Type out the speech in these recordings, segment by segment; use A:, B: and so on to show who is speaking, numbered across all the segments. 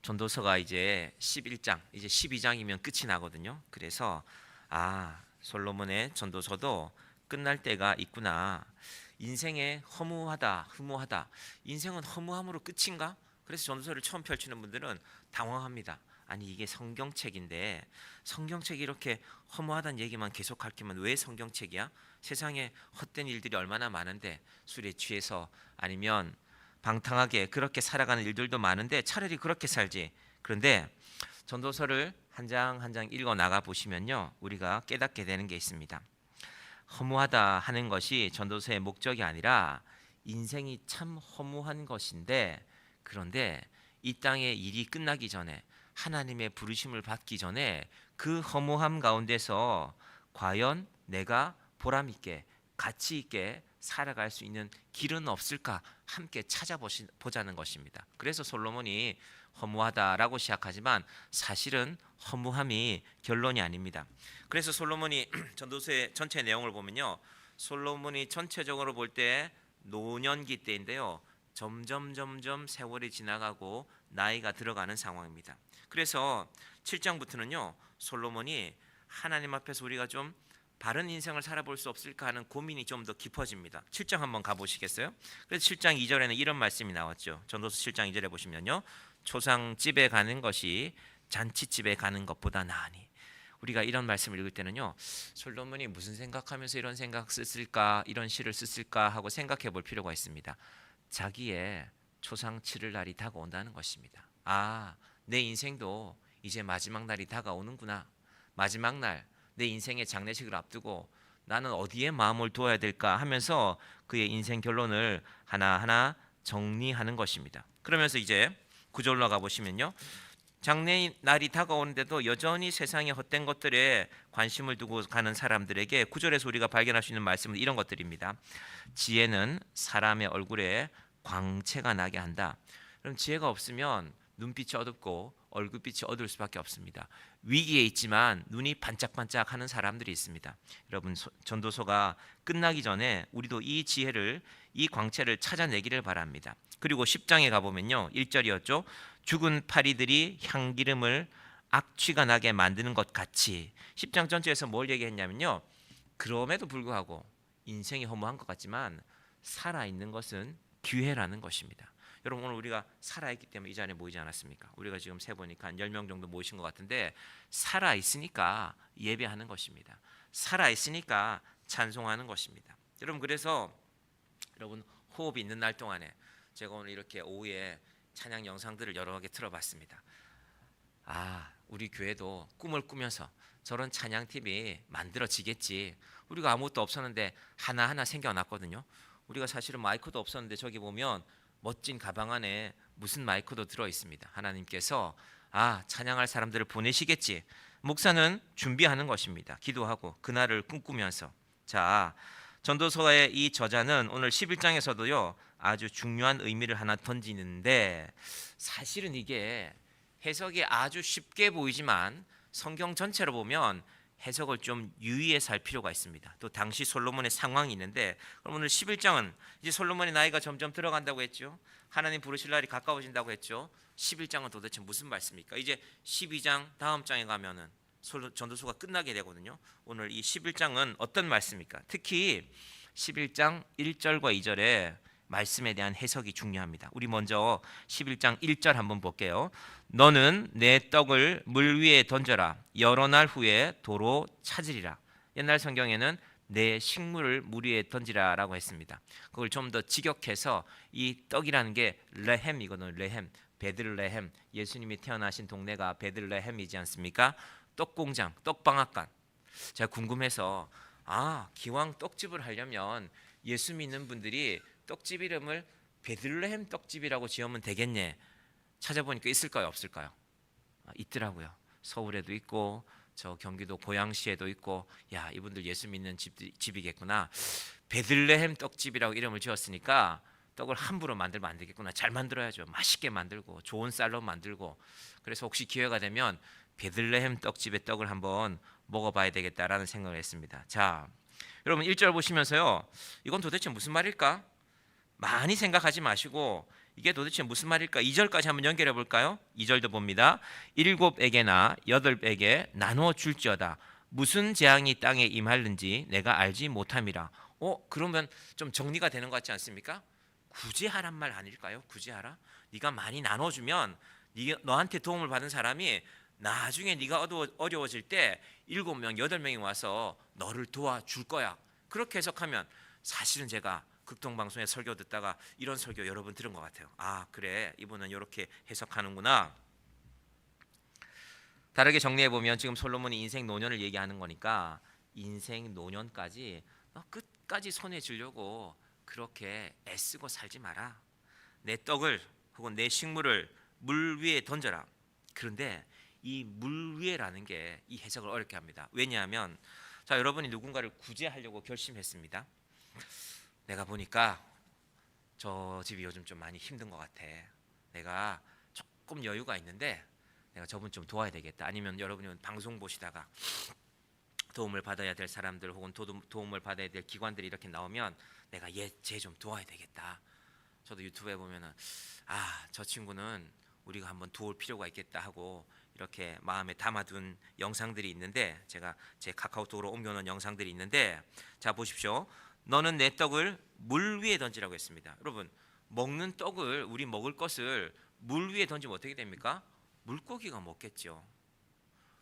A: 전도서가 이제 11장, 이제 12장이면 끝이 나거든요. 그래서 솔로몬의 전도서도 끝날 때가 있구나. 인생에 허무하다, 흐무하다. 인생은 허무함으로 끝인가? 그래서 전도서를 처음 펼치는 분들은 당황합니다. 아니 이게 성경책인데 성경책이 이렇게 허무하다는 얘기만 계속할 거면 왜 성경책이야? 세상에 헛된 일들이 얼마나 많은데 술에 취해서 아니면 방탕하게 그렇게 살아가는 일들도 많은데 차라리 그렇게 살지. 그런데 전도서를 한 장 한 장 읽어 나가 보시면요, 우리가 깨닫게 되는 게 있습니다. 허무하다 하는 것이 전도서의 목적이 아니라 인생이 참 허무한 것인데, 그런데 이 땅의 일이 끝나기 전에 하나님의 부르심을 받기 전에 그 허무함 가운데서 과연 내가 보람 있게 가치 있게 살아갈 수 있는 길은 없을까 함께 찾아보자는 것입니다. 그래서 솔로몬이 허무하다라고 시작하지만 사실은 허무함이 결론이 아닙니다. 그래서 솔로몬이 전도서의 전체 내용을 보면요, 솔로몬이 전체적으로 볼 때 노년기 때인데요, 점점 세월이 지나가고 나이가 들어가는 상황입니다. 그래서 7장부터는요, 솔로몬이 하나님 앞에서 우리가 좀 바른 인생을 살아볼 수 없을까 하는 고민이 좀 더 깊어집니다. 7장 한번 가보시겠어요? 그래서 7장 2절에는 이런 말씀이 나왔죠. 전도서 7장 2절에 보시면요, 초상집에 가는 것이 잔치집에 가는 것보다 나으니. 우리가 이런 말씀을 읽을 때는요, 솔로몬이 무슨 생각하면서 이런 생각 썼을까, 이런 시를 썼을까 하고 생각해 볼 필요가 있습니다. 자기의 초상 치를 날이 다가온다는 것입니다. 내 인생도 이제 마지막 날이 다가오는구나. 마지막 날 내 인생의 장례식을 앞두고 나는 어디에 마음을 두어야 될까 하면서 그의 인생 결론을 하나하나 정리하는 것입니다. 그러면서 이제 9절로 가보시면요, 장래 날이 다가오는데도 여전히 세상의 헛된 것들에 관심을 두고 가는 사람들에게 9절에서 우리가 발견할 수 있는 말씀은 이런 것들입니다. 지혜는 사람의 얼굴에 광채가 나게 한다. 그럼 지혜가 없으면 눈빛이 어둡고 얼굴빛이 어두울 수밖에 없습니다. 위기에 있지만 눈이 반짝반짝하는 사람들이 있습니다. 여러분, 전도서가 끝나기 전에 우리도 이 지혜를, 이 광채를 찾아내기를 바랍니다. 그리고 10장에 가보면요, 1절이었죠. 죽은 파리들이 향기름을 악취가 나게 만드는 것 같이. 10장 전체에서 뭘 얘기했냐면요, 그럼에도 불구하고 인생이 허무한 것 같지만 살아있는 것은 기회라는 것입니다. 여러분, 오늘 우리가 살아있기 때문에 이 자리에 모이지 않았습니까? 우리가 지금 세보니까 한 10명 정도 모이신 것 같은데, 살아있으니까 예배하는 것입니다. 살아있으니까 찬송하는 것입니다. 여러분, 그래서 여러분, 호흡이 있는 날 동안에 제가 오늘 이렇게 오후에 찬양 영상들을 여러 개 틀어봤습니다. 우리 교회도 꿈을 꾸면서 저런 찬양팀이 만들어지겠지. 우리가 아무것도 없었는데 하나하나 생겨났거든요. 우리가 사실은 마이크도 없었는데 저기 보면 멋진 가방 안에 무슨 마이크도 들어 있습니다. 하나님께서 찬양할 사람들을 보내시겠지. 목사는 준비하는 것입니다. 기도하고 그날을 꿈꾸면서. 자, 전도서의 이 저자는 오늘 11장에서도요 아주 중요한 의미를 하나 던지는데, 사실은 이게 해석이 아주 쉽게 보이지만 성경 전체로 보면 해석을 좀 유의해서 할 필요가 있습니다. 또 당시 솔로몬의 상황이 있는데, 그럼 오늘 11장은 이제 솔로몬의 나이가 점점 들어간다고 했죠. 하나님 부르실 날이 가까워진다고 했죠. 11장은 도대체 무슨 말씀입니까? 이제 12장 다음 장에 가면은 전도서가 끝나게 되거든요. 오늘 이 11장은 어떤 말씀입니까? 특히 11장 1절과 2절에 말씀에 대한 해석이 중요합니다. 우리 먼저 11장 1절 한번 볼게요. 너는 내 떡을 물 위에 던져라. 여러 날 후에 도로 찾으리라. 옛날 성경에는 내 식물을 물 위에 던지라라고 했습니다. 그걸 좀 더 직역해서 이 떡이라는 게 레헴이거든요. 레헴, 베들레헴. 예수님이 태어나신 동네가 베들레헴이지 않습니까? 떡공장, 떡방앗간. 제가 궁금해서 기왕 떡집을 하려면 예수 믿는 분들이 떡집 이름을 베들레헴 떡집이라고 지으면 되겠네. 찾아보니까 있을까요, 없을까요? 있더라고요. 서울에도 있고 저 경기도 고양시에도 있고, 이분들 예수 믿는 집이겠구나. 베들레헴 떡집이라고 이름을 지었으니까 떡을 함부로 만들면 안 되겠구나. 잘 만들어야죠. 맛있게 만들고 좋은 쌀로 만들고. 그래서 혹시 기회가 되면 베들레헴 떡집의 떡을 한번 먹어봐야 되겠다라는 생각을 했습니다. 자, 여러분 1절 보시면서요, 이건 도대체 무슨 말일까? 많이 생각하지 마시고 이게 도대체 무슨 말일까? 2절까지 한번 연결해 볼까요? 2절도 봅니다. 7에게나 8에게 나누어 줄지어다. 무슨 재앙이 땅에 임하는지 내가 알지 못함이라. 그러면 좀 정리가 되는 것 같지 않습니까? 구제하란 말 아닐까요? 구제하라. 네가 많이 나눠주면 너한테 도움을 받은 사람이 나중에 네가 어려워질 때 7명, 8명이 와서 너를 도와줄 거야. 그렇게 해석하면 사실은 제가 극동방송에 설교 듣다가 이런 설교 여러 번 들은 것 같아요. 아, 그래, 이분은 이렇게 해석하는구나. 다르게 정리해보면 지금 솔로몬이 인생 노년을 얘기하는 거니까 인생 노년까지 너 끝까지 손에 쥐려고 그렇게 애쓰고 살지 마라. 내 떡을 혹은 내 식물을 물 위에 던져라. 그런데 이 물 위에라는 게 이 해석을 어렵게 합니다. 왜냐하면 자, 여러분이 누군가를 구제하려고 결심했습니다. 내가 보니까 저 집이 요즘 좀 많이 힘든 것 같아. 내가 조금 여유가 있는데 내가 저분 좀 도와야 되겠다. 아니면 여러분이 방송 보시다가 도움을 받아야 될 사람들 혹은 도움을 받아야 될 기관들이 이렇게 나오면 내가 쟤 좀 도와야 되겠다. 저도 유튜브에 보면은 저 친구는 우리가 한번 도울 필요가 있겠다 하고 이렇게 마음에 담아둔 영상들이 있는데 제가 제 카카오톡으로 옮겨놓은 영상들이 있는데 자, 보십시오. 너는 내 떡을 물 위에 던지라고 했습니다. 여러분, 먹는 떡을 우리 먹을 것을 물 위에 던지면 어떻게 됩니까? 물고기가 먹겠죠.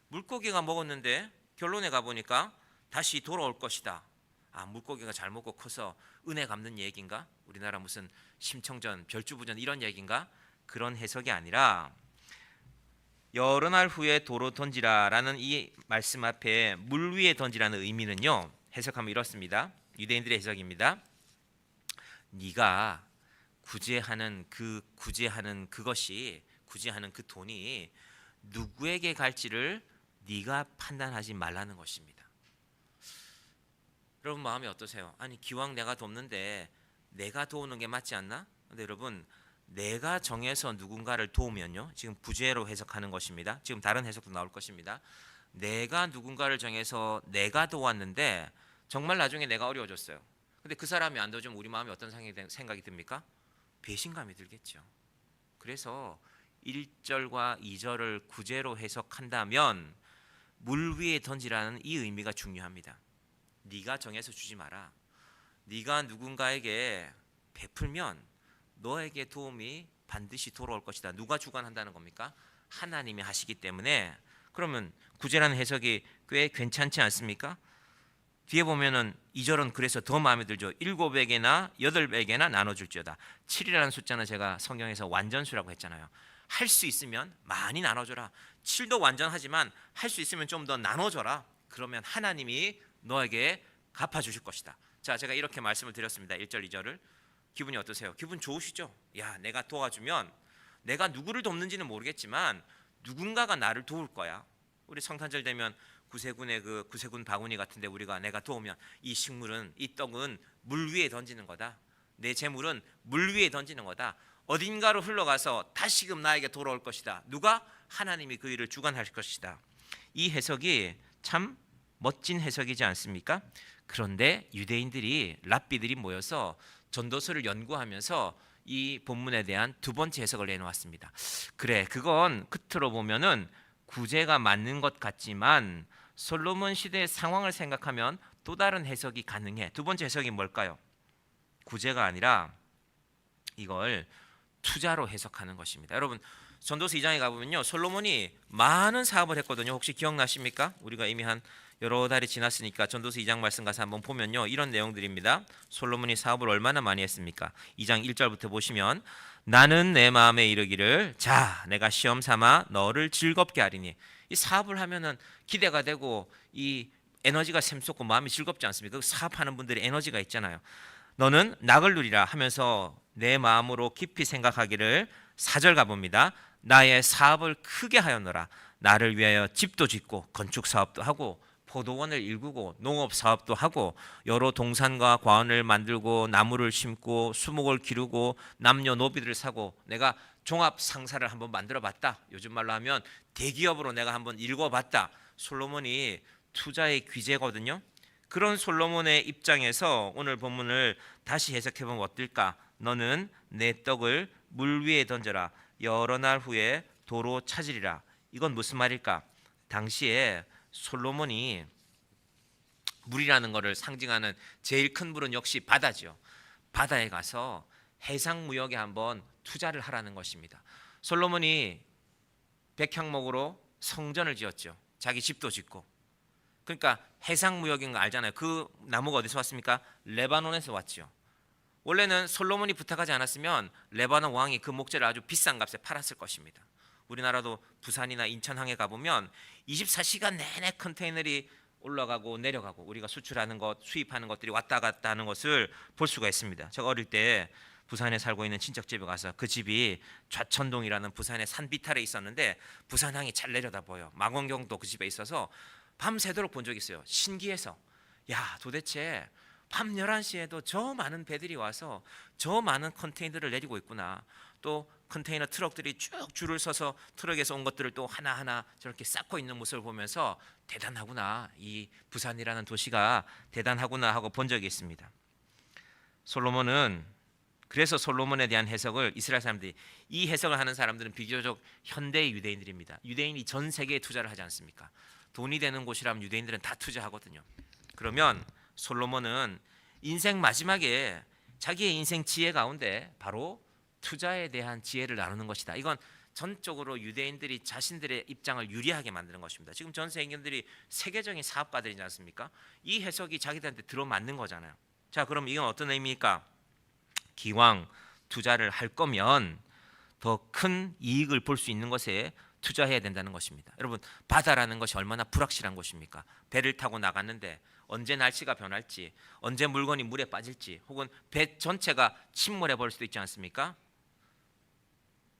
A: 물고기가 먹었는데 결론에 가보니까 다시 돌아올 것이다. 물고기가 잘 먹고 커서 은혜 갚는 얘기인가? 우리나라 무슨 심청전, 별주부전 이런 얘기인가? 그런 해석이 아니라 여러 날 후에 도로 던지라라는 이 말씀 앞에 물 위에 던지라는 의미는요, 해석하면 이렇습니다. 유대인들의 해석입니다. 네가 구제하는 그것이 구제하는 그 돈이 누구에게 갈지를 네가 판단하지 말라는 것입니다. 여러분 마음이 어떠세요? 아니, 기왕 내가 돕는데 내가 도우는 게 맞지 않나? 근데 여러분, 내가 정해서 누군가를 도우면요, 지금 부재로 해석하는 것입니다. 지금 다른 해석도 나올 것입니다. 내가 누군가를 정해서 내가 도왔는데 정말 나중에 내가 어려워졌어요. 근데 그 사람이 안 도와주면 우리 마음에 어떤 생각이 듭니까? 배신감이 들겠죠. 그래서 1절과 2절을 구제로 해석한다면 물 위에 던지라는 이 의미가 중요합니다. 네가 정해서 주지 마라. 네가 누군가에게 베풀면 너에게 도움이 반드시 돌아올 것이다. 누가 주관한다는 겁니까? 하나님이 하시기 때문에. 그러면 구제라는 해석이 꽤 괜찮지 않습니까? 뒤에 보면은 2절은 그래서 더 마음에 들죠. 7에게나 8에게나 나눠줄지어다. 7이라는 숫자는 제가 성경에서 완전수라고 했잖아요. 할 수 있으면 많이 나눠줘라. 7도 완전하지만 할 수 있으면 좀 더 나눠줘라. 그러면 하나님이 너에게 갚아주실 것이다. 자, 제가 이렇게 말씀을 드렸습니다. 1절 2절을. 기분이 어떠세요? 기분 좋으시죠? 야, 내가 도와주면 내가 누구를 돕는지는 모르겠지만 누군가가 나를 도울 거야. 우리 성탄절 되면 구세군의 그 구세군 바구니 같은데 우리가 내가 도우면 이 식물은, 이 떡은 물 위에 던지는 거다. 내 재물은 물 위에 던지는 거다. 어딘가로 흘러가서 다시금 나에게 돌아올 것이다. 누가? 하나님이 그 일을 주관할 것이다. 이 해석이 참 멋진 해석이지 않습니까? 그런데 유대인들이, 랍비들이 모여서 전도서를 연구하면서 이 본문에 대한 두 번째 해석을 내놓았습니다. 그래, 그건 끝으로 보면은 구제가 맞는 것 같지만 솔로몬 시대의 상황을 생각하면 또 다른 해석이 가능해. 두 번째 해석이 뭘까요? 구제가 아니라 이걸 투자로 해석하는 것입니다. 여러분, 전도서 2장에 가보면요, 솔로몬이 많은 사업을 했거든요. 혹시 기억나십니까? 우리가 이미 한 여러 달이 지났으니까 전도서 2장 말씀 가서 한번 보면요, 이런 내용들입니다. 솔로몬이 사업을 얼마나 많이 했습니까? 2장 1절부터 보시면 나는 내 마음에 이르기를 자, 내가 시험 삼아 너를 즐겁게 하리니. 이 사업을 하면은 기대가 되고 이 에너지가 샘솟고 마음이 즐겁지 않습니까? 그 사업하는 분들의 에너지가 있잖아요. 너는 낙을 누리라 하면서 내 마음으로 깊이 생각하기를 4절 가봅니다. 나의 사업을 크게 하였노라. 나를 위하여 집도 짓고 건축 사업도 하고 포도원을 일구고 농업 사업도 하고 여러 동산과 과원을 만들고 나무를 심고 수목을 기르고 남녀노비들을 사고 내가 종합 상사를 한번 만들어 봤다. 요즘 말로 하면 대기업으로 내가 한번 일궈봤다. 솔로몬이 투자의 귀재거든요. 그런 솔로몬의 입장에서 오늘 본문을 다시 해석해 보면 어떨까? 너는 내 떡을 물 위에 던져라. 여러 날 후에 도로 찾으리라. 이건 무슨 말일까? 당시에 솔로몬이 물이라는 것을 상징하는 제일 큰 물은 역시 바다죠. 바다에 가서 해상 무역에 한번 투자를 하라는 것입니다. 솔로몬이 백향목으로 성전을 지었죠. 자기 집도 짓고. 그러니까 해상 무역인 거 알잖아요. 그 나무가 어디서 왔습니까? 레바논에서 왔죠. 원래는 솔로몬이 부탁하지 않았으면 레바논 왕이 그 목재를 아주 비싼 값에 팔았을 것입니다. 우리나라도 부산이나 인천항에 가보면 24시간 내내 컨테이너리 올라가고 내려가고 우리가 수출하는 것, 수입하는 것들이 왔다 갔다 하는 것을 볼 수가 있습니다. 제가 어릴 때 부산에 살고 있는 친척 집에 가서 그 집이 좌천동이라는 부산의 산 비탈에 있었는데 부산항이 잘 내려다 보여. 망원경도 그 집에 있어서 밤새도록 본 적이 있어요. 신기해서 야 도대체 밤 11시에도 저 많은 배들이 와서 저 많은 컨테이너를 내리고 있구나. 또 컨테이너 트럭들이 쭉 줄을 서서 트럭에서 온 것들을 또 하나하나 저렇게 쌓고 있는 모습을 보면서 대단하구나. 이 부산이라는 도시가 대단하구나 하고 본 적이 있습니다. 그래서 솔로몬에 대한 해석을 이스라엘 사람들이 이 해석을 하는 사람들은 비교적 현대의 유대인들입니다. 유대인이 전 세계에 투자를 하지 않습니까? 돈이 되는 곳이라면 유대인들은 다 투자하거든요. 그러면 솔로몬은 인생 마지막에 자기의 인생 지혜 가운데 바로 투자에 대한 지혜를 나누는 것이다. 이건 전적으로 유대인들이 자신들의 입장을 유리하게 만드는 것입니다. 지금 전 세계인들이 세계적인 사업가들이지 않습니까? 이 해석이 자기들한테 들어맞는 거잖아요. 자, 그럼 이건 어떤 의미입니까? 기왕 투자를 할 거면 더 큰 이익을 볼 수 있는 것에 투자해야 된다는 것입니다. 여러분, 바다라는 것이 얼마나 불확실한 곳입니까? 배를 타고 나갔는데 언제 날씨가 변할지, 언제 물건이 물에 빠질지, 혹은 배 전체가 침몰해 버릴 수도 있지 않습니까?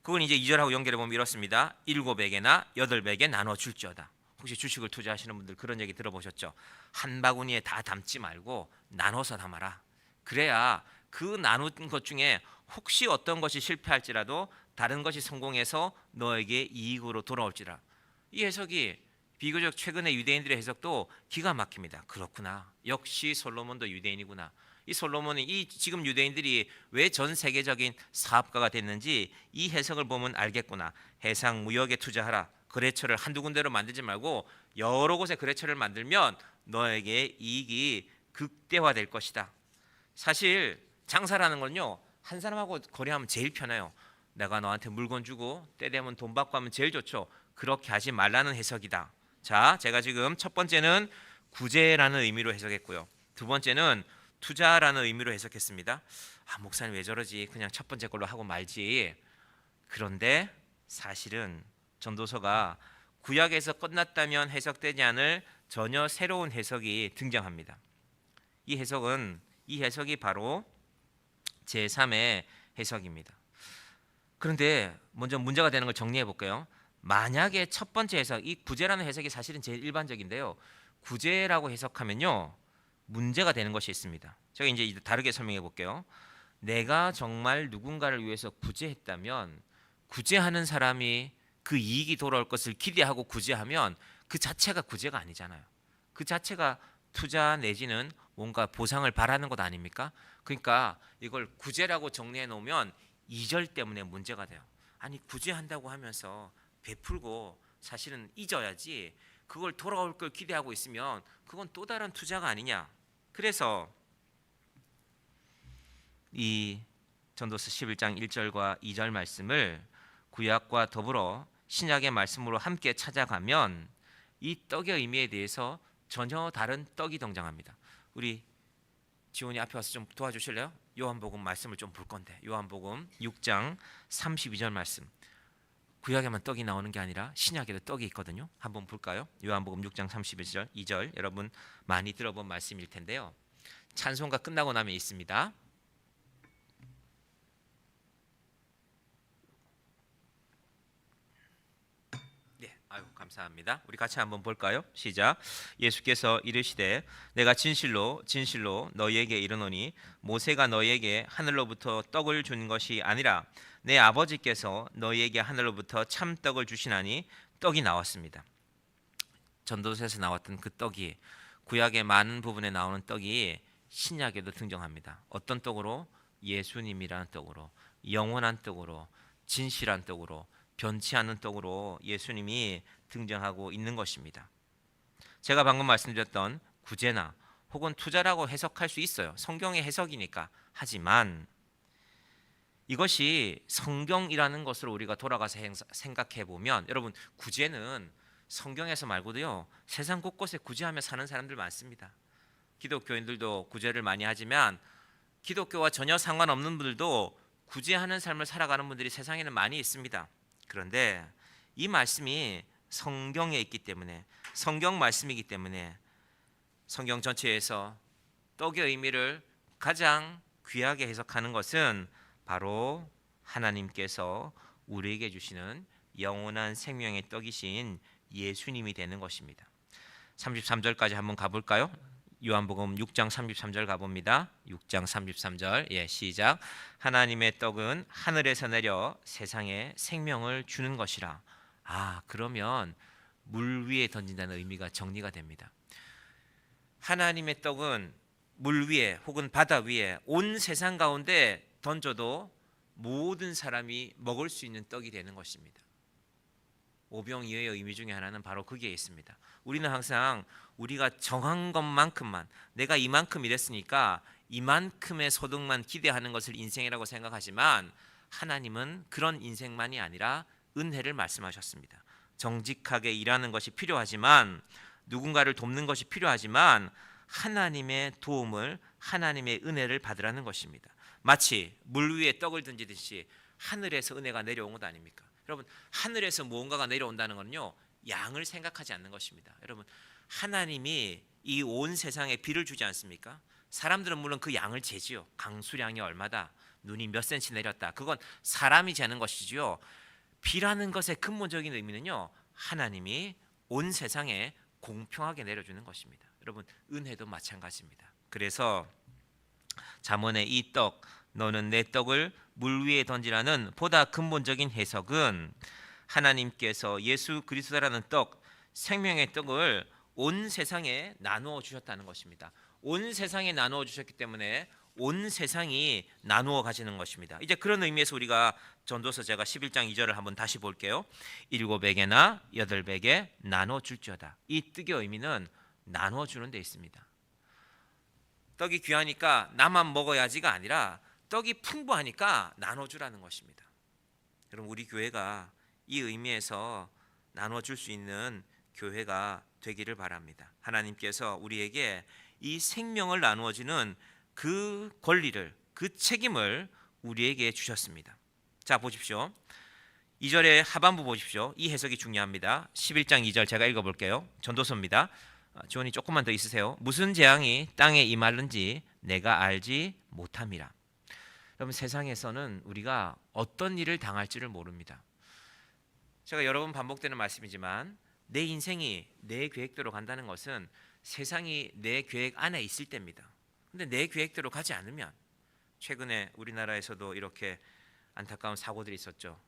A: 그건 이제 2절하고 연결해 보면 이렇습니다. 7배게나 8배게 나눠 줄지어다. 혹시 주식을 투자하시는 분들 그런 얘기 들어보셨죠? 한 바구니에 다 담지 말고 나눠서 담아라. 그래야 그 나눈 것 중에 혹시 어떤 것이 실패할지라도 다른 것이 성공해서 너에게 이익으로 돌아올지라. 이 해석이 비교적 최근의 유대인들의 해석도 기가 막힙니다. 그렇구나. 역시 솔로몬도 유대인이구나. 이 솔로몬이 이 지금 유대인들이 왜 전 세계적인 사업가가 됐는지 이 해석을 보면 알겠구나. 해상 무역에 투자하라. 거래처를 한두 군데로 만들지 말고 여러 곳에 거래처를 만들면 너에게 이익이 극대화될 것이다. 사실 장사라는 건요, 한 사람하고 거래하면 제일 편해요. 내가 너한테 물건 주고 때 되면 돈 받고 하면 제일 좋죠. 그렇게 하지 말라는 해석이다. 자, 제가 지금 첫 번째는 구제라는 의미로 해석했고요. 두 번째는 투자라는 의미로 해석했습니다. 목사님 왜 저러지? 그냥 첫 번째 걸로 하고 말지. 그런데 사실은 전도서가 구약에서 끝났다면 해석되지 않을 전혀 새로운 해석이 등장합니다. 이 해석이 바로 제3의 해석입니다. 그런데 먼저 문제가 되는 걸 정리해 볼게요. 만약에 첫 번째 해석, 이 구제라는 해석이 사실은 제일 일반적인데요. 구제라고 해석하면요, 문제가 되는 것이 있습니다. 제가 이제 다르게 설명해 볼게요. 내가 정말 누군가를 위해서 구제했다면 구제하는 사람이 그 이익이 돌아올 것을 기대하고 구제하면 그 자체가 구제가 아니잖아요. 그 자체가 투자 내지는 뭔가 보상을 바라는 것 아닙니까? 그러니까 이걸 구제라고 정리해 놓으면 2절 때문에 문제가 돼요. 아니 구제한다고 하면서 베풀고 사실은 잊어야지 그걸 돌아올 걸 기대하고 있으면 그건 또 다른 투자가 아니냐. 그래서 이 전도서 11장 1절과 2절 말씀을 구약과 더불어 신약의 말씀으로 함께 찾아가면 이 떡의 의미에 대해서 전혀 다른 떡이 등장합니다. 우리 지원이 앞에 와서 좀 도와주실래요? 요한복음 말씀을 좀 볼 건데 요한복음 6장 32절 말씀. 구약에만 떡이 나오는 게 아니라 신약에도 떡이 있거든요. 한번 볼까요? 요한복음 6장 32절 2절 여러분 많이 들어본 말씀일 텐데요. 찬송가 끝나고 나면 있습니다. 아유 감사합니다. 우리 같이 한번 볼까요? 시작. 예수께서 이르시되 내가 진실로 진실로 너희에게 이르노니 모세가 너희에게 하늘로부터 떡을 준 것이 아니라 내 아버지께서 너희에게 하늘로부터 참 떡을 주시나니 떡이 나왔습니다. 전도서에서 나왔던 그 떡이 구약의 많은 부분에 나오는 떡이 신약에도 등장합니다. 어떤 떡으로? 예수님이라는 떡으로. 영원한 떡으로, 진실한 떡으로, 변치 않는 떡으로 예수님이 등장하고 있는 것입니다. 제가 방금 말씀드렸던 구제나 혹은 투자라고 해석할 수 있어요. 성경의 해석이니까. 하지만 이것이 성경이라는 것으로 우리가 돌아가서 생각해 보면, 여러분, 구제는 성경에서 말고도요, 세상 곳곳에 구제하며 사는 사람들 많습니다. 기독교인들도 구제를 많이 하지만 기독교와 전혀 상관없는 분들도 구제하는 삶을 살아가는 분들이 세상에는 많이 있습니다. 그런데 이 말씀이 성경에 있기 때문에, 성경 말씀이기 때문에 성경 전체에서 떡의 의미를 가장 귀하게 해석하는 것은 바로 하나님께서 우리에게 주시는 영원한 생명의 떡이신 예수님이 되는 것입니다. 33절까지 한번 가볼까요? 요한복음 6장 33절 가봅니다. 6장 33절, 시작. 하나님의 떡은 하늘에서 내려 세상에 생명을 주는 것이라. 그러면 물 위에 던진다는 의미가 정리가 됩니다. 하나님의 떡은 물 위에 혹은 바다 위에 온 세상 가운데 던져도 모든 사람이 먹을 수 있는 떡이 되는 것입니다. 오병이어의 의미 중에 하나는 바로 거기에 있습니다. 우리는 항상 우리가 정한 것만큼만, 내가 이만큼 일했으니까 이만큼의 소득만 기대하는 것을 인생이라고 생각하지만, 하나님은 그런 인생만이 아니라 은혜를 말씀하셨습니다. 정직하게 일하는 것이 필요하지만, 누군가를 돕는 것이 필요하지만, 하나님의 도움을, 하나님의 은혜를 받으라는 것입니다. 마치 물 위에 떡을 던지듯이 하늘에서 은혜가 내려온 것 아닙니까? 여러분, 하늘에서 무언가가 내려온다는 것은요, 양을 생각하지 않는 것입니다. 여러분, 하나님이 이 온 세상에 비를 주지 않습니까? 사람들은 물론 그 양을 재지요. 강수량이 얼마다, 눈이 몇 센치 내렸다, 그건 사람이 재는 것이지요. 비라는 것의 근본적인 의미는요, 하나님이 온 세상에 공평하게 내려주는 것입니다. 여러분, 은혜도 마찬가지입니다. 그래서 잠언의 이 떡, 너는 내 떡을 물 위에 던지라는 보다 근본적인 해석은, 하나님께서 예수 그리스도라는 떡, 생명의 떡을 온 세상에 나누어 주셨다는 것입니다. 온 세상에 나누어 주셨기 때문에 온 세상이 나누어 가지는 것입니다. 이제 그런 의미에서 우리가 전도서 제가 11장 2절을 한번 다시 볼게요. 7배게나 8배게 나눠 줄지어다. 이 떡의 의미는 나누어 주는 데 있습니다. 떡이 귀하니까 나만 먹어야지가 아니라 떡이 풍부하니까 나눠주라는 것입니다. 여러분, 우리 교회가 이 의미에서 나눠줄 수 있는 교회가 되기를 바랍니다. 하나님께서 우리에게 이 생명을 나누어주는 그 권리를, 그 책임을 우리에게 주셨습니다. 자, 보십시오. 2절의 하반부 보십시오. 이 해석이 중요합니다. 11장 2절 제가 읽어볼게요. 전도서입니다. 지원이 조금만 더 있으세요. 무슨 재앙이 땅에 임할는지 내가 알지 못함이라. 여러분, 세상에서는 우리가 어떤 일을 당할지를 모릅니다. 제가 여러 번 반복되는 말씀이지만, 내 인생이 내 계획대로 간다는 것은 세상이 내 계획 안에 있을 때입니다. 근데 내 계획대로 가지 않으면, 최근에 우리나라에서도 이렇게 안타까운 사고들이 있었죠.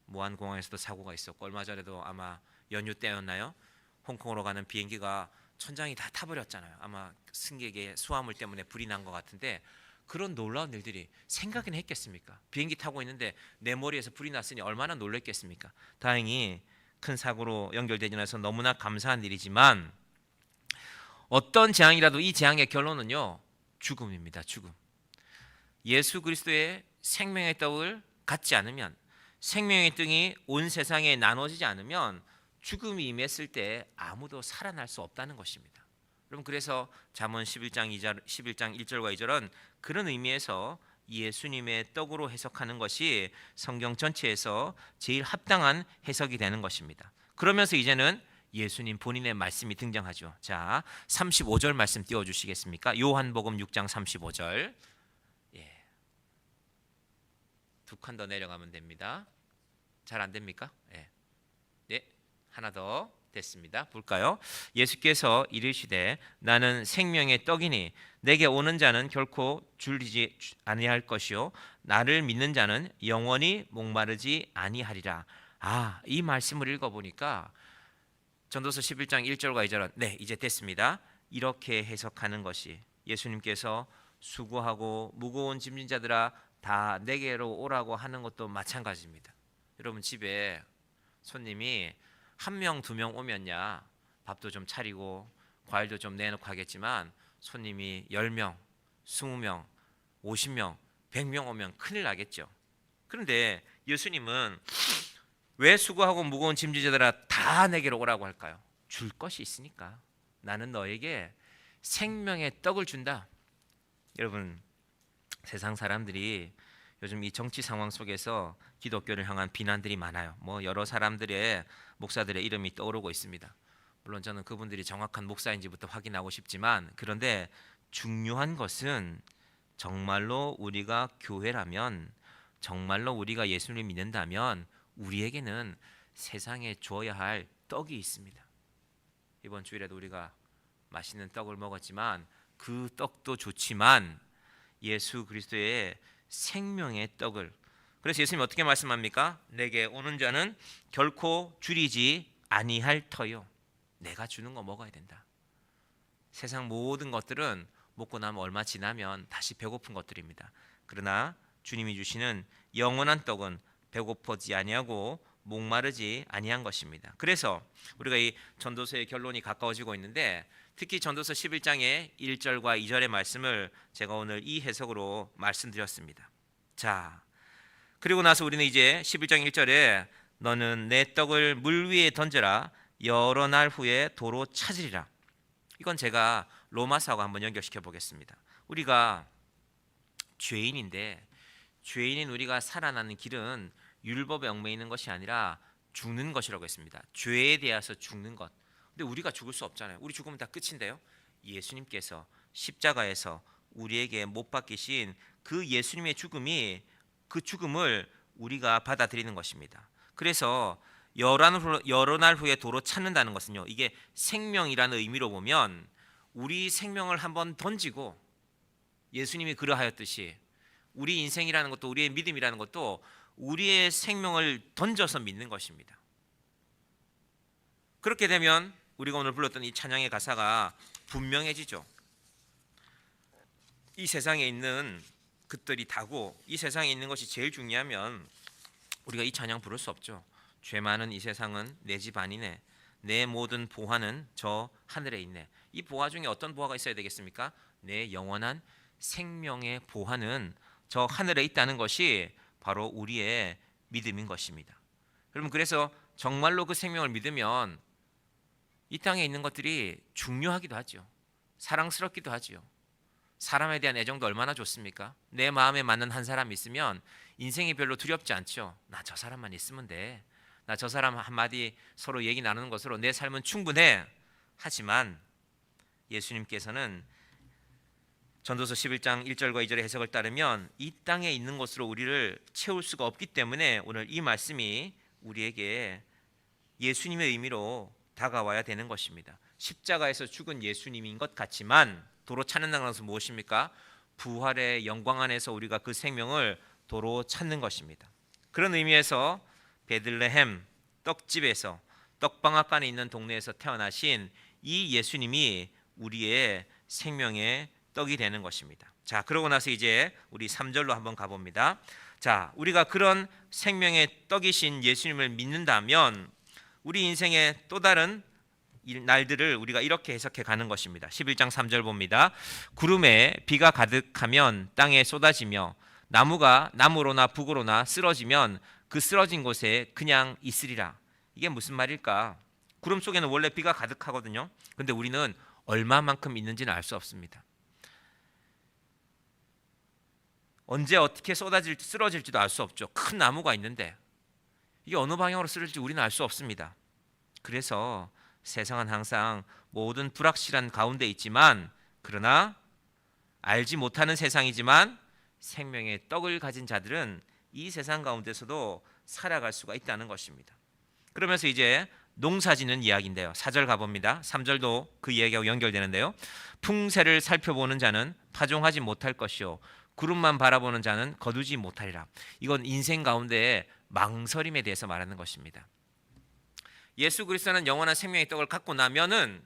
A: 무안공항에서도 사고가 있었고, 얼마 전에도 아마 연휴 때였나요? 홍콩으로 가는 비행기가 천장이 다 타버렸잖아요. 아마 승객의 수화물 때문에 불이 난 것 같은데, 그런 놀라운 일들이 생각은 했겠습니까? 비행기 타고 있는데 내 머리에서 불이 났으니 얼마나 놀랬겠습니까? 다행히 큰 사고로 연결되지 않아서 너무나 감사한 일이지만, 어떤 재앙이라도 이 재앙의 결론은요, 죽음입니다. 죽음. 예수 그리스도의 생명의 떡을 갖지 않으면, 생명의 떡이 온 세상에 나눠지지 않으면 죽음이 임했을 때 아무도 살아날 수 없다는 것입니다. 여러분, 그래서 잠언 11장 1절과 2절은 그런 의미에서 예수님의 떡으로 해석하는 것이 성경 전체에서 제일 합당한 해석이 되는 것입니다. 그러면서 이제는 예수님 본인의 말씀이 등장하죠. 자, 35절 말씀 띄워주시겠습니까? 요한복음 6장 35절. 두 칸 더 내려가면 됩니다. 잘 안 됩니까? 하나 더 됐습니다. 볼까요? 예수께서 이르시되 나는 생명의 떡이니 내게 오는 자는 결코 줄이지 아니할 것이요 나를 믿는 자는 영원히 목마르지 아니하리라. 이 말씀을 읽어보니까 전도서 11장 1절과 2절은 이제 됐습니다. 이렇게 해석하는 것이, 예수님께서 수고하고 무거운 짐진 자들아 다 내게로 오라고 하는 것도 마찬가지입니다. 여러분 집에 손님이 한 명, 두 명 오면야 밥도 좀 차리고 과일도 좀 내놓고 하겠지만 손님이 10명, 20명, 50명, 100명 오면 큰일 나겠죠. 그런데 예수님은 왜 수고하고 무거운 짐지자들아 다 내게로 오라고 할까요? 줄 것이 있으니까. 나는 너에게 생명의 떡을 준다. 여러분 세상 사람들이 요즘 이 정치 상황 속에서 기독교를 향한 비난들이 많아요. 뭐 여러 사람들의 목사들의 이름이 떠오르고 있습니다. 물론 저는 그분들이 정확한 목사인지부터 확인하고 싶지만, 그런데 중요한 것은 정말로 우리가 교회라면, 정말로 우리가 예수를 믿는다면 우리에게는 세상에 줘야 할 떡이 있습니다. 이번 주일에도 우리가 맛있는 떡을 먹었지만 그 떡도 좋지만 예수 그리스도의 생명의 떡을, 그래서 예수님이 어떻게 말씀합니까? 내게 오는 자는 결코 줄이지 아니할 터요. 내가 주는 거 먹어야 된다. 세상 모든 것들은 먹고 나면 얼마 지나면 다시 배고픈 것들입니다. 그러나 주님이 주시는 영원한 떡은 배고프지 아니하고 목마르지 아니한 것입니다. 그래서 우리가 이 전도서의 결론이 가까워지고 있는데, 특히 전도서 11장의 1절과 2절의 말씀을 제가 오늘 이 해석으로 말씀드렸습니다. 자, 그리고 나서 우리는 이제 11장 1절에 너는 내 떡을 물 위에 던져라 여러 날 후에 도로 찾으리라. 이건 제가 로마서하고 한번 연결시켜 보겠습니다. 우리가 죄인인데, 죄인인 우리가 살아나는 길은 율법에 얽매이는 있는 것이 아니라 죽는 것이라고 했습니다. 죄에 대해서 죽는 것. 근데 우리가 죽을 수 없잖아요. 우리 죽으면 다 끝인데요. 예수님께서 십자가에서 우리에게 못 박히신 그 예수님의 죽음이, 그 죽음을 우리가 받아들이는 것입니다. 그래서 여러 날 후에 도로 찾는다는 것은요, 이게 생명이라는 의미로 보면 우리 생명을 한번 던지고, 예수님이 그러하였듯이 우리 인생이라는 것도, 우리의 믿음이라는 것도 우리의 생명을 던져서 믿는 것입니다. 그렇게 되면 우리가 오늘 불렀던 이 찬양의 가사가 분명해지죠. 이 세상에 있는 것들이 다고, 이 세상에 있는 것이 제일 중요하면 우리가 이 찬양 부를 수 없죠. 죄 많은 이 세상은 내 집 아니네, 내 모든 보화는 저 하늘에 있네. 이 보화 중에 어떤 보화가 있어야 되겠습니까? 내 영원한 생명의 보화는 저 하늘에 있다는 것이 바로 우리의 믿음인 것입니다. 여러분, 그래서 정말로 그 생명을 믿으면 이 땅에 있는 것들이 중요하기도 하죠. 사랑스럽기도 하죠. 사람에 대한 애정도 얼마나 좋습니까? 내 마음에 맞는 한 사람 있으면 인생이 별로 두렵지 않죠. 나 저 사람만 있으면 돼. 나 저 사람 한마디 서로 얘기 나누는 것으로 내 삶은 충분해. 하지만 예수님께서는 전도서 11장 1절과 2절의 해석을 따르면 이 땅에 있는 것으로 우리를 채울 수가 없기 때문에 오늘 이 말씀이 우리에게 예수님의 의미로 다가와야 되는 것입니다. 십자가에서 죽은 예수님인 것 같지만 도로 찾는다는 것은 무엇입니까? 부활의 영광 안에서 우리가 그 생명을 도로 찾는 것입니다. 그런 의미에서 베들레헴 떡집에서, 떡방앗간에 있는 동네에서 태어나신 이 예수님이 우리의 생명의 떡이 되는 것입니다. 자, 그러고 나서 이제 우리 3절로 한번 가봅니다. 자, 우리가 그런 생명의 떡이신 예수님을 믿는다면 우리 인생의 또 다른 날들을 우리가 이렇게 해석해 가는 것입니다. 11장 3절 봅니다. 구름에 비가 가득하면 땅에 쏟아지며 나무가 나무로나 북으로나 쓰러지면 그 쓰러진 곳에 그냥 있으리라. 이게 무슨 말일까? 구름 속에는 원래 비가 가득하거든요. 근데 우리는 얼마만큼 있는지는 알 수 없습니다. 언제 어떻게 쓰러질지도 알 수 없죠. 큰 나무가 있는데 이게 어느 방향으로 쓰러질지 우리는 알 수 없습니다. 그래서 세상은 항상 모든 불확실한 가운데 있지만, 그러나 알지 못하는 세상이지만 생명의 떡을 가진 자들은 이 세상 가운데서도 살아갈 수가 있다는 것입니다. 그러면서 이제 농사짓는 이야기인데요. 4절 가봅니다. 3절도 그 이야기하고 연결되는데요. 풍새를 살펴보는 자는 파종하지 못할 것이요 구름만 바라보는 자는 거두지 못하리라. 이건 인생 가운데의 망설임에 대해서 말하는 것입니다. 예수 그리스도는 영원한 생명의 떡을 갖고 나면은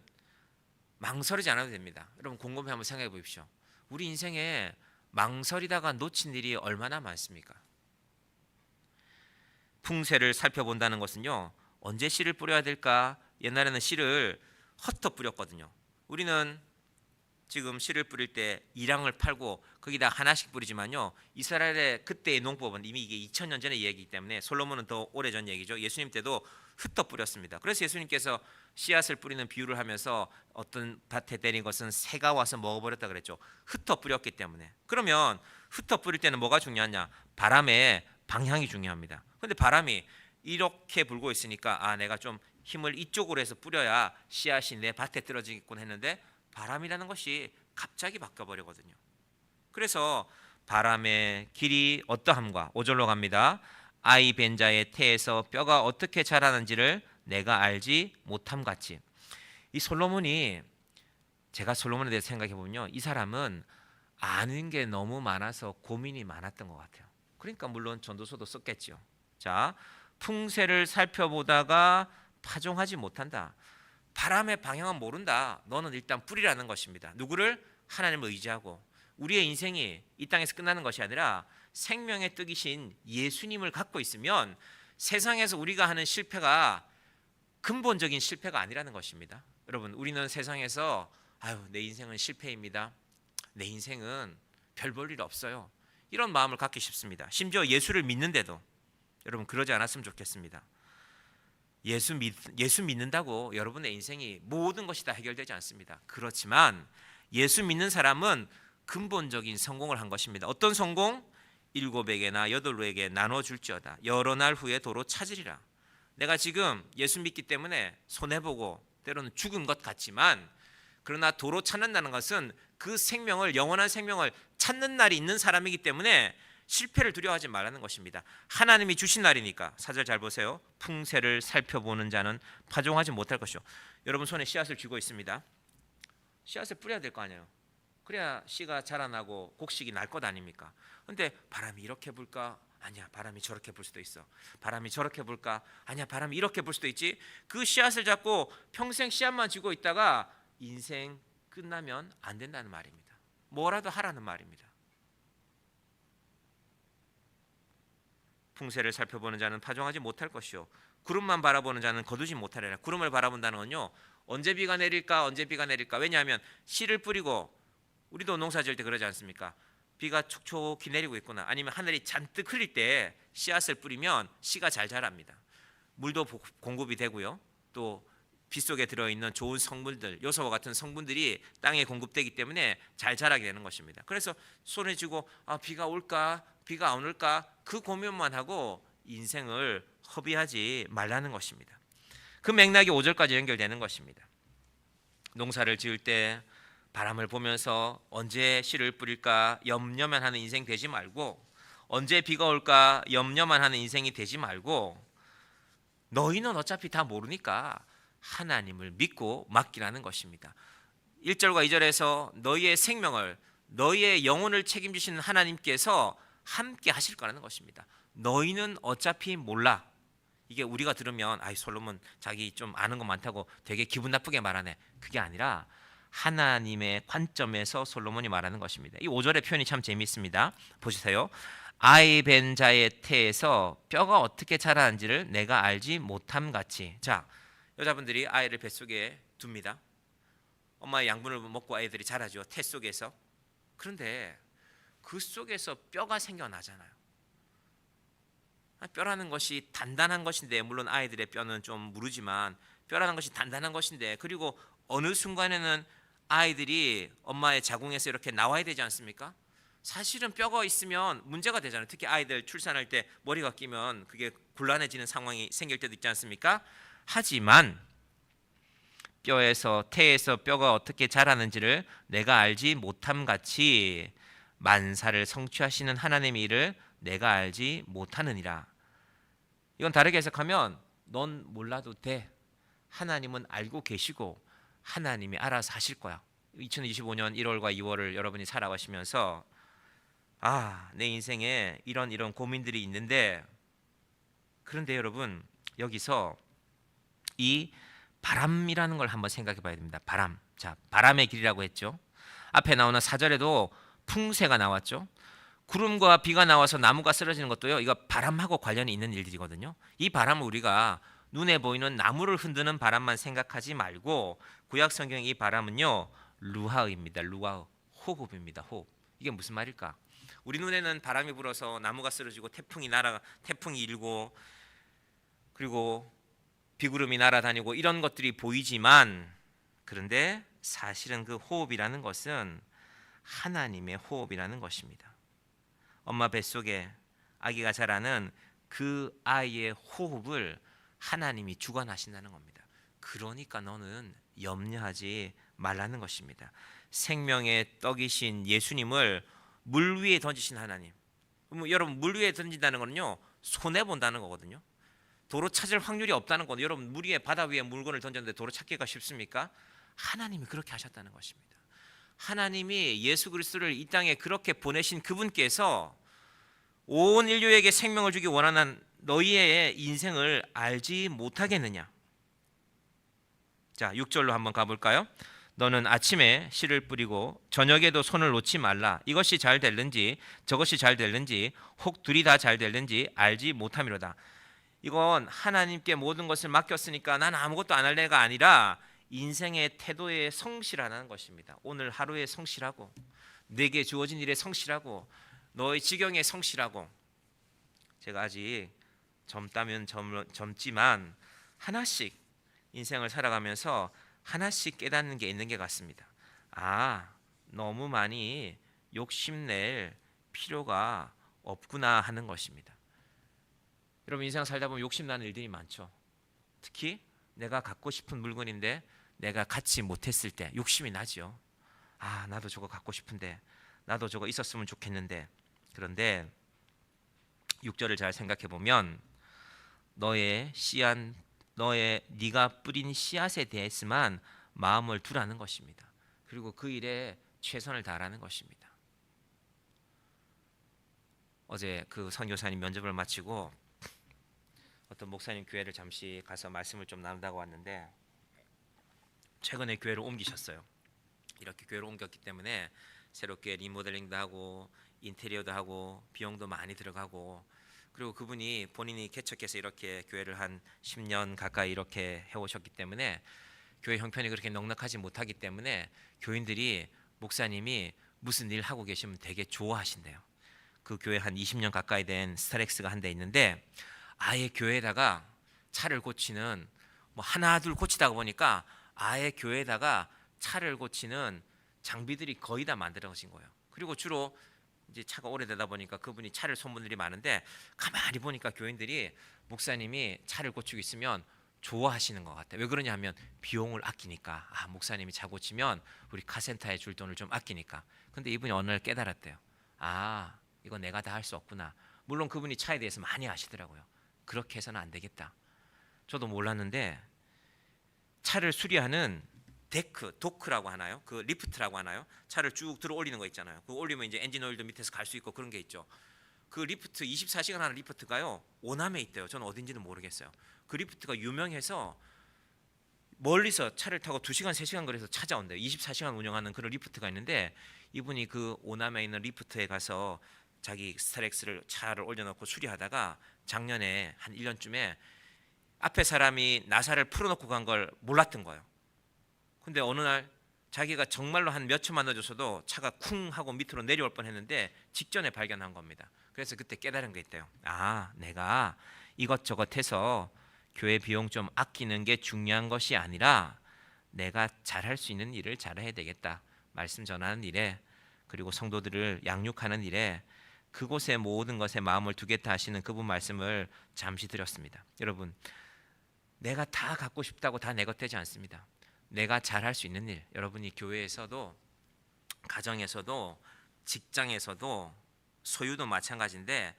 A: 망설이지 않아도 됩니다. 여러분 곰곰이 한번 생각해 보십시오. 우리 인생에 망설이다가 놓친 일이 얼마나 많습니까? 풍세를 살펴본다는 것은요, 언제 씨를 뿌려야 될까? 옛날에는 씨를 흩어 뿌렸거든요. 우리는 지금 씨를 뿌릴 때 이랑을 팔고 거기다 하나씩 뿌리지만요, 이스라엘의 그때의 농법은 이미 이게 2000년 전의 얘기이기 때문에, 솔로몬은 더 오래전 얘기죠. 예수님 때도 흩어 뿌렸습니다. 그래서 예수님께서 씨앗을 뿌리는 비유를 하면서 어떤 밭에 내린 것은 새가 와서 먹어버렸다 그랬죠. 흩어 뿌렸기 때문에. 그러면 흩어 뿌릴 때는 뭐가 중요하냐? 바람의 방향이 중요합니다. 근데 바람이 이렇게 불고 있으니까 내가 좀 힘을 이쪽으로 해서 뿌려야 씨앗이 내 밭에 떨어지겠군 했는데, 바람이라는 것이 갑자기 바뀌어버리거든요. 그래서 바람의 길이 어떠함과, 5절로 갑니다. 아이 벤 자의 태에서 뼈가 어떻게 자라는지를 내가 알지 못함 같이. 이 솔로몬이, 제가 솔로몬에 대해서 생각해 보면요, 이 사람은 아는 게 너무 많아서 고민이 많았던 것 같아요. 그러니까 물론 전도서도 썼겠죠. 자, 풍세를 살펴보다가 파종하지 못한다. 바람의 방향은 모른다. 너는 일단 뿌리라는 것입니다. 누구를? 하나님을 의지하고. 우리의 인생이 이 땅에서 끝나는 것이 아니라 생명의 뜻이신 예수님을 갖고 있으면 세상에서 우리가 하는 실패가 근본적인 실패가 아니라는 것입니다. 여러분, 우리는 세상에서 내 인생은 실패입니다. 내 인생은 별 볼 일 없어요. 이런 마음을 갖기 쉽습니다. 심지어 예수를 믿는데도 여러분, 그러지 않았으면 좋겠습니다. 예수 믿는다고 여러분의 인생이 모든 것이 다 해결되지 않습니다. 그렇지만 예수 믿는 사람은 근본적인 성공을 한 것입니다. 어떤 성공? 7에게나 8에게 나눠줄지어다. 여러 날 후에 도로 찾으리라. 내가 지금 예수 믿기 때문에 손해보고 때로는 죽은 것 같지만, 그러나 도로 찾는다는 것은 그 생명을, 영원한 생명을 찾는 날이 있는 사람이기 때문에 실패를 두려워하지 말라는 것입니다. 하나님이 주신 날이니까. 4절 잘 보세요. 풍세를 살펴보는 자는 파종하지 못할 것이요. 여러분 손에 씨앗을 쥐고 있습니다. 씨앗을 뿌려야 될 거 아니에요. 그래야 씨가 자라나고 곡식이 날 것 아닙니까? 근데 바람이 이렇게 불까? 아니야, 바람이 저렇게 불 수도 있어. 바람이 저렇게 불까? 아니야, 바람이 이렇게 불 수도 있지. 그 씨앗을 잡고 평생 씨앗만 쥐고 있다가 인생 끝나면 안 된다는 말입니다. 뭐라도 하라는 말입니다. 풍세를 살펴보는 자는 파종하지 못할 것이요, 구름만 바라보는 자는 거두지 못하리라. 구름을 바라본다는 건요, 언제 비가 내릴까, 언제 비가 내릴까. 왜냐하면 씨를 뿌리고, 우리도 농사 지을 때 그러지 않습니까? 비가 촉촉히 내리고 있구나, 아니면 하늘이 잔뜩 흘릴 때 씨앗을 뿌리면 씨가 잘 자랍니다. 물도 공급이 되고요, 또 빗속에 들어있는 좋은 성분들, 요소와 같은 성분들이 땅에 공급되기 때문에 잘 자라게 되는 것입니다. 그래서 손에 쥐고 비가 올까 비가 안 올까 그 고민만 하고 인생을 허비하지 말라는 것입니다. 그 맥락이 5절까지 연결되는 것입니다. 농사를 지을 때 바람을 보면서 언제 씨를 뿌릴까 염려만 하는 인생 되지 말고, 언제 비가 올까 염려만 하는 인생이 되지 말고, 너희는 어차피 다 모르니까 하나님을 믿고 맡기라는 것입니다. 1절과 2절에서 너희의 생명을, 너희의 영혼을 책임지시는 하나님께서 함께 하실 거라는 것입니다. 너희는 어차피 몰라. 이게 우리가 들으면 솔로몬 자기 좀 아는 거 많다고 되게 기분 나쁘게 말하네. 그게 아니라 하나님의 관점에서 솔로몬이 말하는 것입니다. 이 5절의 표현이 참 재미있습니다. 보세요. 아이 벤 자의 태에서 뼈가 어떻게 자라는지를 내가 알지 못함 같이. 자, 여자분들이 아이를 뱃속에 둡니다. 엄마의 양분을 먹고 아이들이 자라죠, 태 속에서. 그런데 그 속에서 뼈가 생겨나잖아요. 뼈라는 것이 단단한 것인데, 물론 아이들의 뼈는 좀 무르지만 뼈라는 것이 단단한 것인데, 그리고 어느 순간에는 아이들이 엄마의 자궁에서 이렇게 나와야 되지 않습니까? 사실은 뼈가 있으면 문제가 되잖아요. 특히 아이들 출산할 때 머리가 끼면 그게 곤란해지는 상황이 생길 때도 있지 않습니까? 하지만 뼈에서, 태에서 뼈가 어떻게 자라는지를 내가 알지 못함 같이 만사를 성취하시는 하나님의 일을 내가 알지 못하느니라. 이건 다르게 해석하면 넌 몰라도 돼. 하나님은 알고 계시고 하나님이 알아서 하실 거야. 2025년 1월과 2월을 여러분이 살아가시면서 내 인생에 이런 고민들이 있는데, 그런데 여러분 여기서 이 바람이라는 걸 한번 생각해 봐야 됩니다. 바람. 자, 바람의 길이라고 했죠. 앞에 나오는 4절에도 풍세가 나왔죠. 구름과 비가 나와서 나무가 쓰러지는 것도요. 이거 바람하고 관련이 있는 일들이거든요. 이 바람을 우리가 눈에 보이는 나무를 흔드는 바람만 생각하지 말고 구약 성경 이 바람은요. 루하입니다. 루하 호흡입니다. 호흡. 이게 무슨 말일까? 우리 눈에는 바람이 불어서 나무가 쓰러지고 태풍이 일고 그리고 비구름이 날아다니고 이런 것들이 보이지만 그런데 사실은 그 호흡이라는 것은 하나님의 호흡이라는 것입니다. 엄마 뱃속에 아기가 자라는 그 아이의 호흡을 하나님이 주관하신다는 겁니다. 그러니까 너는 염려하지 말라는 것입니다. 생명의 떡이신 예수님을 물 위에 던지신 하나님. 여러분 물 위에 던진다는 거는요. 손해 본다는 거거든요. 도로 찾을 확률이 없다는 건 여러분 물 위에 바다 위에 물건을 던졌는데 도로 찾기가 쉽습니까? 하나님이 그렇게 하셨다는 것입니다. 하나님이 예수 그리스도를 이 땅에 그렇게 보내신 그분께서 온 인류에게 생명을 주기 원하는 너희의 인생을 알지 못하겠느냐? 자, 6절로 한번 가볼까요? 너는 아침에 씨를 뿌리고 저녁에도 손을 놓지 말라. 이것이 잘 될는지 저것이 잘 될는지 혹 둘이 다 잘 될는지 알지 못함이로다. 이건 하나님께 모든 것을 맡겼으니까 난 아무것도 안 할래가 아니라 인생의 태도에 성실하는 것입니다. 오늘 하루에 성실하고 내게 주어진 일에 성실하고 너의 지경에 성실하고 제가 아직 젊다면 젊지만 하나씩 인생을 살아가면서 하나씩 깨닫는 게 있는 게 같습니다. 너무 많이 욕심낼 필요가 없구나 하는 것입니다. 여러분 인생 살다 보면 욕심나는 일들이 많죠. 특히 내가 갖고 싶은 물건인데 내가 갖지 못했을 때 욕심이 나죠. 나도 저거 갖고 싶은데 나도 저거 있었으면 좋겠는데. 그런데 6절을 잘 생각해 보면 네가 뿌린 씨앗에 대해서만 마음을 두라는 것입니다. 그리고 그 일에 최선을 다하라는 것입니다. 어제 그 선교사님 면접을 마치고 어떤 목사님 교회를 잠시 가서 말씀을 좀 나눈다고 왔는데 최근에 교회를 옮기셨어요. 이렇게 교회를 옮겼기 때문에 새롭게 리모델링도 하고 인테리어도 하고 비용도 많이 들어가고 그리고 그분이 본인이 개척해서 이렇게 교회를 한 10년 가까이 이렇게 해오셨기 때문에 교회 형편이 그렇게 넉넉하지 못하기 때문에 교인들이 목사님이 무슨 일 하고 계시면 되게 좋아하신대요. 그 교회 한 20년 가까이 된 스타렉스가 한 대 있는데 아예 교회에다가 차를 고치는 하나 둘 고치다가 보니까 아예 교회에다가 차를 고치는 장비들이 거의 다 만들어진 거예요. 그리고 주로 이제 차가 오래되다 보니까 그분이 차를 쏜 분들이 많은데 가만히 보니까 교인들이 목사님이 차를 고치고 있으면 좋아하시는 것 같아요. 왜 그러냐 하면 비용을 아끼니까. 목사님이 차 고치면 우리 카센터에 줄 돈을 좀 아끼니까. 근데 이분이 어느 날 깨달았대요. 이거 내가 다 할 수 없구나. 물론 그분이 차에 대해서 많이 아시더라고요. 그렇게 해서는 안 되겠다. 저도 몰랐는데 차를 수리하는 도크라고 하나요? 그 리프트라고 하나요? 차를 쭉 들어 올리는 거 있잖아요. 그 올리면 이제 엔진 오일도 밑에서 갈 수 있고 그런 게 있죠. 그 리프트 24시간 하는 리프트가요. 오남에 있대요. 저는 어딘지는 모르겠어요. 그 리프트가 유명해서 멀리서 차를 타고 2시간 3시간 거리에서 찾아온대요. 24시간 운영하는 그런 리프트가 있는데 이분이 그 오남에 있는 리프트에 가서 자기 스타렉스를 차를 올려놓고 수리하다가 작년에 한 1년쯤에 앞에 사람이 나사를 풀어놓고 간 걸 몰랐던 거예요. 근데 어느 날 자기가 정말로 한 몇 초만 늦어서도 차가 쿵 하고 밑으로 내려올 뻔했는데 직전에 발견한 겁니다. 그래서 그때 깨달은 게 있대요. 내가 이것저것 해서 교회 비용 좀 아끼는 게 중요한 것이 아니라 내가 잘할 수 있는 일을 잘해야 되겠다. 말씀 전하는 일에 그리고 성도들을 양육하는 일에 그곳에 모든 것에 마음을 두겠다 하시는 그분 말씀을 잠시 드렸습니다. 여러분 내가 다 갖고 싶다고 다 내 것 되지 않습니다. 내가 잘할 수 있는 일, 여러분이 교회에서도 가정에서도 직장에서도 소유도 마찬가지인데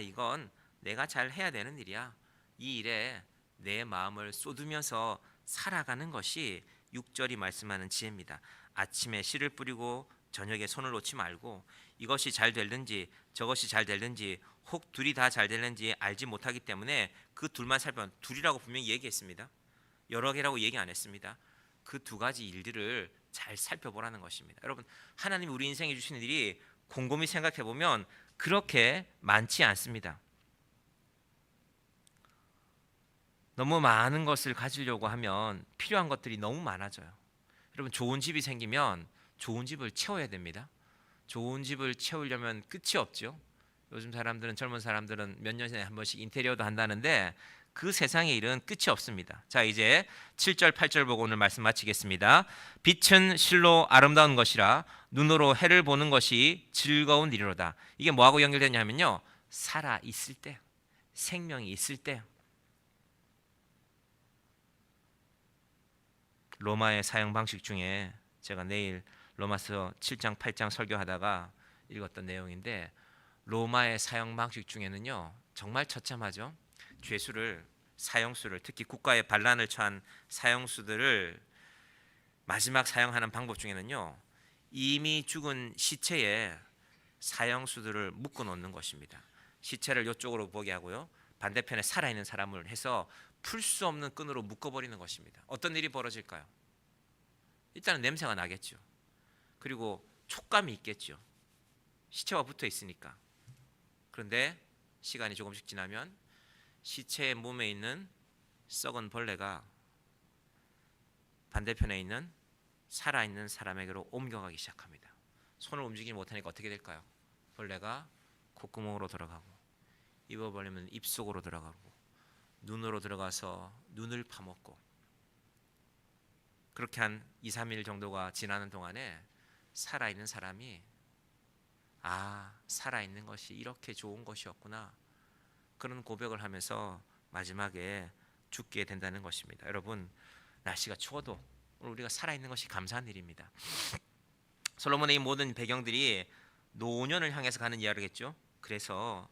A: 이건 내가 잘 해야 되는 일이야. 이 일에 내 마음을 쏟으면서 살아가는 것이 6절이 말씀하는 지혜입니다. 아침에 씨를 뿌리고 저녁에 손을 놓지 말고 이것이 잘 될는지 저것이 잘 될는지 혹 둘이 다 잘 될는지 알지 못하기 때문에 그 둘만 살펴 둘이라고 분명히 얘기했습니다. 여러 개라고 얘기 안 했습니다. 그 두 가지 일들을 잘 살펴보라는 것입니다. 여러분, 하나님이 우리 인생에 주시는 일이 곰곰이 생각해 보면 그렇게 많지 않습니다. 너무 많은 것을 가지려고 하면 필요한 것들이 너무 많아져요. 여러분, 좋은 집이 생기면 좋은 집을 채워야 됩니다. 좋은 집을 채우려면 끝이 없죠. 요즘 사람들은, 젊은 사람들은 몇 년에 한 번씩 인테리어도 한다는데 그 세상의 일은 끝이 없습니다. 자, 이제 7절 8절 보고 오늘 말씀 마치겠습니다. 빛은 실로 아름다운 것이라 눈으로 해를 보는 것이 즐거운 일이로다. 이게 뭐하고 연결되냐면요, 살아 있을 때, 생명이 있을 때. 로마의 사형 방식 중에 제가 내일 로마서 7장 8장 설교하다가 읽었던 내용인데, 로마의 사형 방식 중에는요 정말 처참하죠. 죄수를, 사형수를, 특히 국가의 반란을 처한 사형수들을 마지막 사형하는 방법 중에는요, 이미 죽은 시체에 사형수들을 묶어 놓는 것입니다. 시체를 이쪽으로 보게 하고요, 반대편에 살아있는 사람을 해서 풀 수 없는 끈으로 묶어버리는 것입니다. 어떤 일이 벌어질까요? 일단은 냄새가 나겠죠. 그리고 촉감이 있겠죠. 시체와 붙어 있으니까. 그런데 시간이 조금씩 지나면 시체의 몸에 있는 썩은 벌레가 반대편에 있는 살아있는 사람에게로 옮겨가기 시작합니다. 손을 움직이지 못하니까 어떻게 될까요? 벌레가 콧구멍으로 들어가고, 입을 벌리면 입 속으로 들어가고, 눈으로 들어가서 눈을 파먹고, 그렇게 한 2, 3일 정도가 지나는 동안에 살아있는 사람이, 아, 살아있는 것이 이렇게 좋은 것이었구나, 그런 고백을 하면서 마지막에 죽게 된다는 것입니다. 여러분, 날씨가 추워도 오늘 우리가 살아있는 것이 감사한 일입니다. 솔로몬의 이 모든 배경들이 노년을 향해서 가는 이야기겠죠. 그래서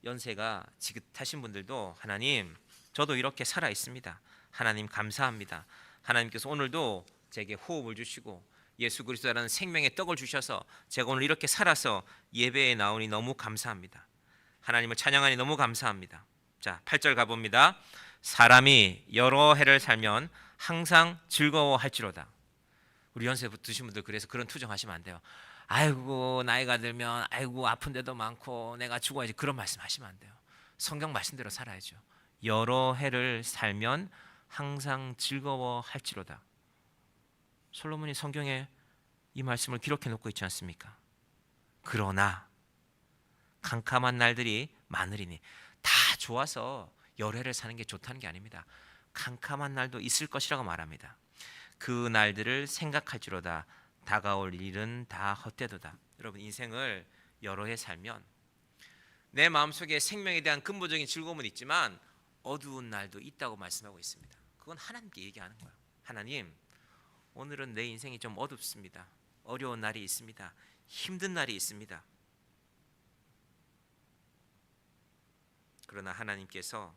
A: 연세가 지긋하신 분들도, 하나님, 저도 이렇게 살아 있습니다, 하나님 감사합니다, 하나님께서 오늘도 제게 호흡을 주시고 예수 그리스도라는 생명의 떡을 주셔서 제가 오늘 이렇게 살아서 예배에 나오니 너무 감사합니다, 하나님을 찬양하니 너무 감사합니다. 자, 8절 가봅니다. 사람이 여러 해를 살면 항상 즐거워할지로다. 우리 연세 드신 분들 그래서 그런 투정하시면 안 돼요. 아이고, 나이가 들면 아이고 아픈 데도 많고 내가 죽어야지, 그런 말씀 하시면 안 돼요. 성경 말씀대로 살아야죠. 여러 해를 살면 항상 즐거워할지로다. 솔로몬이 성경에 이 말씀을 기록해 놓고 있지 않습니까? 그러나 캄캄한 날들이 많으리니, 다 좋아서 여러 해를 사는 게 좋다는 게 아닙니다. 캄캄한 날도 있을 것이라고 말합니다. 그 날들을 생각할지로다. 다가올 일은 다 헛되도다. 여러분, 인생을 여러 해 살면 내 마음속에 생명에 대한 근본적인 즐거움은 있지만 어두운 날도 있다고 말씀하고 있습니다. 그건 하나님께 얘기하는 거예요. 하나님, 오늘은 내 인생이 좀 어둡습니다. 어려운 날이 있습니다. 힘든 날이 있습니다. 그러나 하나님께서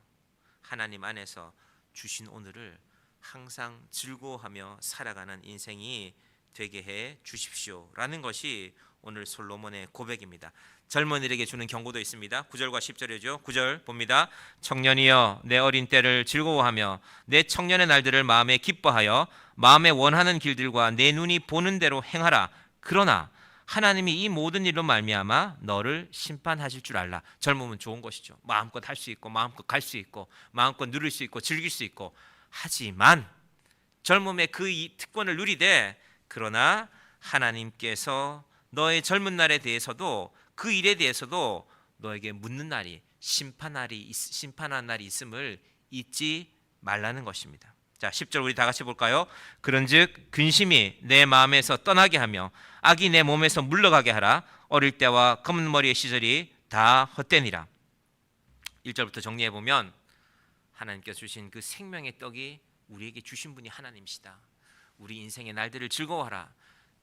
A: 하나님 안에서 주신 오늘을 항상 즐거워하며 살아가는 인생이 되게 해 주십시오라는 것이 오늘 솔로몬의 고백입니다. 젊은이들에게 주는 경고도 있습니다. 9절과 10절이죠. 9절 봅니다. 청년이여, 내 어린 때를 즐거워하며 내 청년의 날들을 마음에 기뻐하여 마음에 원하는 길들과 내 눈이 보는 대로 행하라. 그러나 하나님이 이 모든 일로 말미암아 너를 심판하실 줄 알라. 젊으면 좋은 것이죠. 마음껏 할 수 있고, 마음껏 갈 수 있고, 마음껏 누릴 수 있고, 즐길 수 있고. 하지만 젊음의 그 특권을 누리되, 그러나 하나님께서 너의 젊은 날에 대해서도, 그 일에 대해서도 너에게 묻는 날이, 심판한 날이 있음을 잊지 말라는 것입니다. 자, 10절 우리 다 같이 볼까요? 그런즉 근심이 내 마음에서 떠나게 하며 악이 내 몸에서 물러가게 하라. 어릴 때와 검은 머리의 시절이 다 헛되니라. 1절부터 정리해 보면, 하나님께서 주신 그 생명의 떡이 우리에게 주신 분이 하나님이시다. 우리 인생의 날들을 즐거워하라.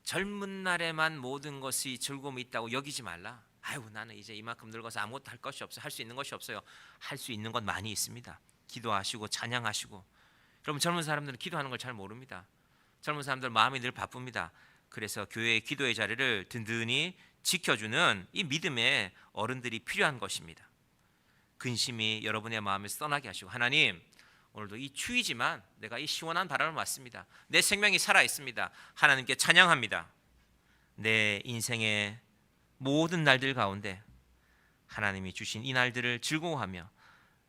A: 젊은 날에만 모든 것이 즐거움이 있다고 여기지 말라. 아이고, 나는 이제 이만큼 늙어서 아무것도 할 것이 없어요. 할 수 있는 것이 없어요. 할 수 있는 건 많이 있습니다. 기도하시고 찬양하시고. 여러분, 젊은 사람들은 기도하는 걸 잘 모릅니다. 젊은 사람들 마음이 늘 바쁩니다. 그래서 교회의 기도의 자리를 든든히 지켜주는 이 믿음의 어른들이 필요한 것입니다. 근심이 여러분의 마음에서 떠나게 하시고, 하나님, 오늘도 이 추위지만 내가 이 시원한 바람을 맞습니다. 내 생명이 살아 있습니다. 하나님께 찬양합니다. 내 인생의 모든 날들 가운데 하나님이 주신 이 날들을 즐거워하며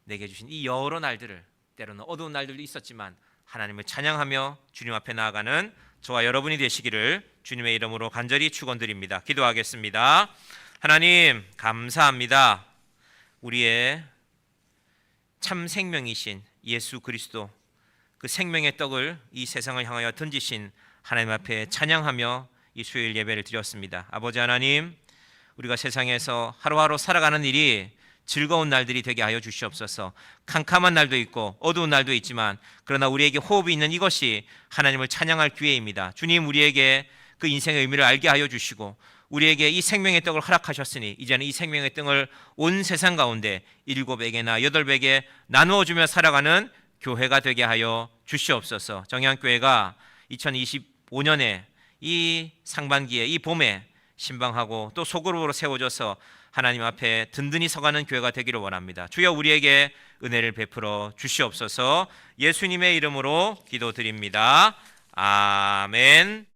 A: 내게 주신 이 여러 날들을, 때로는 어두운 날들도 있었지만 하나님을 찬양하며 주님 앞에 나아가는 저와 여러분이 되시기를 주님의 이름으로 간절히 축원드립니다. 기도하겠습니다. 하나님 감사합니다. 우리의 참 생명이신 예수 그리스도, 그 생명의 떡을 이 세상을 향하여 던지신 하나님 앞에 찬양하며 이 수요일 예배를 드렸습니다. 아버지 하나님, 우리가 세상에서 하루하루 살아가는 일이 즐거운 날들이 되게 하여 주시옵소서. 캄캄한 날도 있고 어두운 날도 있지만 그러나 우리에게 호흡이 있는 이것이 하나님을 찬양할 기회입니다. 주님, 우리에게 그 인생의 의미를 알게 하여 주시고 우리에게 이 생명의 떡을 허락하셨으니 이제는 이 생명의 떡을 온 세상 가운데 7배게나 8배게 나누어 주며 살아가는 교회가 되게 하여 주시옵소서. 정향교회가 2025년에 이 상반기에 이 봄에 신방하고 또 소그룹으로 세워져서 하나님 앞에 든든히 서가는 교회가 되기를 원합니다. 주여 우리에게 은혜를 베풀어 주시옵소서. 예수님의 이름으로 기도드립니다. 아멘.